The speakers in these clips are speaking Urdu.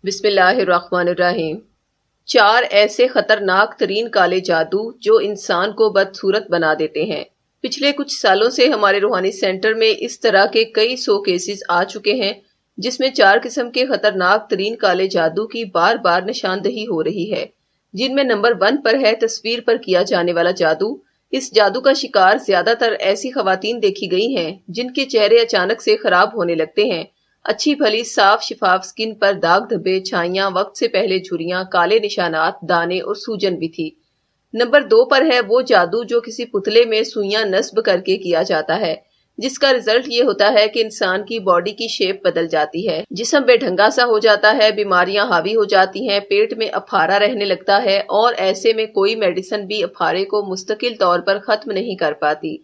بسم اللہ الرحمن الرحیم۔ 4 ایسے خطرناک ترین کالے جادو جو انسان کو بدصورت بنا دیتے ہیں۔ پچھلے کچھ سالوں سے ہمارے روحانی سینٹر میں اس طرح کے کئی 100 کیسز آ چکے ہیں جس میں 4 قسم کے خطرناک ترین کالے جادو کی بار بار نشاندہی ہو رہی ہے، جن میں نمبر 1 پر ہے تصویر پر کیا جانے والا جادو۔ اس جادو کا شکار زیادہ تر ایسی خواتین دیکھی گئی ہیں جن کے چہرے اچانک سے خراب ہونے لگتے ہیں۔ اچھی بھلی صاف شفاف سکن پر داغ دھبے، چھائیاں، وقت سے پہلے جھریاں، کالے نشانات، دانے اور سوجن بھی تھی۔ نمبر 2 پر ہے وہ جادو جو کسی پتلے میں سوئیاں نصب کر کے کیا جاتا ہے، جس کا رزلٹ یہ ہوتا ہے کہ انسان کی باڈی کی شیپ بدل جاتی ہے، جسم بے ڈھنگا سا ہو جاتا ہے، بیماریاں حاوی ہو جاتی ہیں، پیٹ میں افارہ رہنے لگتا ہے اور ایسے میں کوئی میڈیسن بھی افارے کو مستقل طور پر ختم نہیں کر پاتی۔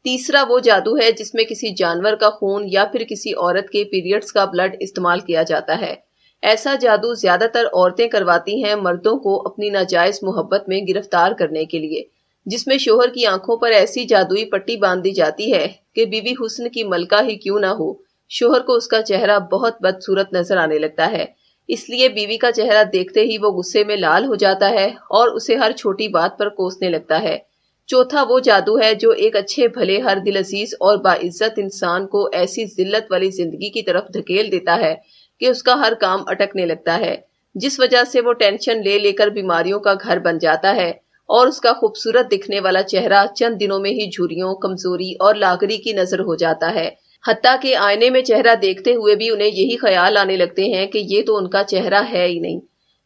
تیسرا وہ جادو ہے جس میں کسی جانور کا خون یا پھر کسی عورت کے پیریڈز کا بلڈ استعمال کیا جاتا ہے۔ ایسا جادو زیادہ تر عورتیں کرواتی ہیں مردوں کو اپنی ناجائز محبت میں گرفتار کرنے کے لیے، جس میں شوہر کی آنکھوں پر ایسی جادوئی پٹی باندھ دی جاتی ہے کہ بیوی حسن کی ملکہ ہی کیوں نہ ہو، شوہر کو اس کا چہرہ بہت بدصورت نظر آنے لگتا ہے، اس لیے بیوی کا چہرہ دیکھتے ہی وہ غصے میں لال ہو جاتا ہے اور اسے ہر چھوٹی بات پر کوسنے لگتا ہے۔ چوتھا وہ جادو ہے جو ایک اچھے بھلے ہر دل عزیز اور باعزت انسان کو ایسی ذلت والی زندگی کی طرف دھکیل دیتا ہے کہ اس کا ہر کام اٹکنے لگتا ہے، جس وجہ سے وہ ٹینشن لے لے کر بیماریوں کا گھر بن جاتا ہے اور اس کا خوبصورت دکھنے والا چہرہ چند دنوں میں ہی جھریوں، کمزوری اور لاغری کی نظر ہو جاتا ہے، حتیٰ کہ آئینے میں چہرہ دیکھتے ہوئے بھی انہیں یہی خیال آنے لگتے ہیں کہ یہ تو ان کا چہرہ ہے ہی نہیں۔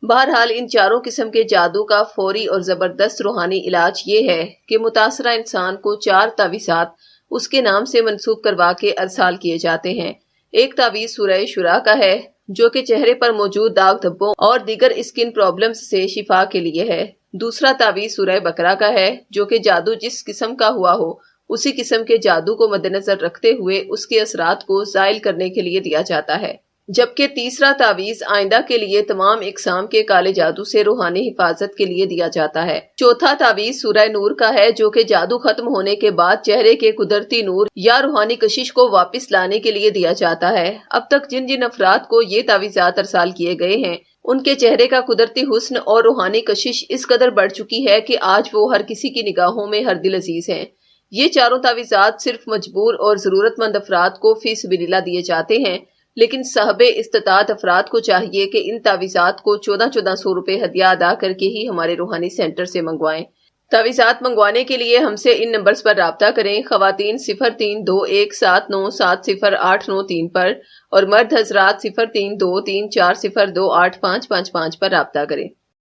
بہرحال ان 4 قسم کے جادو کا فوری اور زبردست روحانی علاج یہ ہے کہ متاثرہ انسان کو 4 تعویذات اس کے نام سے منسوب کروا کے ارسال کیے جاتے ہیں۔ ایک تعویذ سورہ شورا کا ہے جو کہ چہرے پر موجود داغ دھبوں اور دیگر اسکن پرابلمز سے شفا کے لیے ہے۔ دوسرا تعویذ سورہ بقرہ کا ہے جو کہ جادو جس قسم کا ہوا ہو اسی قسم کے جادو کو مد نظر رکھتے ہوئے اس کے اثرات کو زائل کرنے کے لیے دیا جاتا ہے، جبکہ تیسرا تعویذ آئندہ کے لیے تمام اقسام کے کالے جادو سے روحانی حفاظت کے لیے دیا جاتا ہے۔ چوتھا تعویذ سورہ نور کا ہے جو کہ جادو ختم ہونے کے بعد چہرے کے قدرتی نور یا روحانی کشش کو واپس لانے کے لیے دیا جاتا ہے۔ اب تک جن جن افراد کو یہ تعویذات ارسال کیے گئے ہیں ان کے چہرے کا قدرتی حسن اور روحانی کشش اس قدر بڑھ چکی ہے کہ آج وہ ہر کسی کی نگاہوں میں ہر دل عزیز ہیں۔ یہ 4 تعویذات صرف مجبور اور ضرورت مند افراد کو فی سبیل اللہ دیے جاتے ہیں، لیکن صاحب استطاعت افراد کو چاہیے کہ ان تعویذات کو 1400 روپے ہدیہ ادا کر کے ہی ہمارے روحانی سینٹر سے منگوائیں۔ تعویذات منگوانے کے لیے ہم سے ان نمبرز پر رابطہ کریں۔ خواتین 0321797089 پر اور مرد حضرات 0323402855 پر رابطہ کریں۔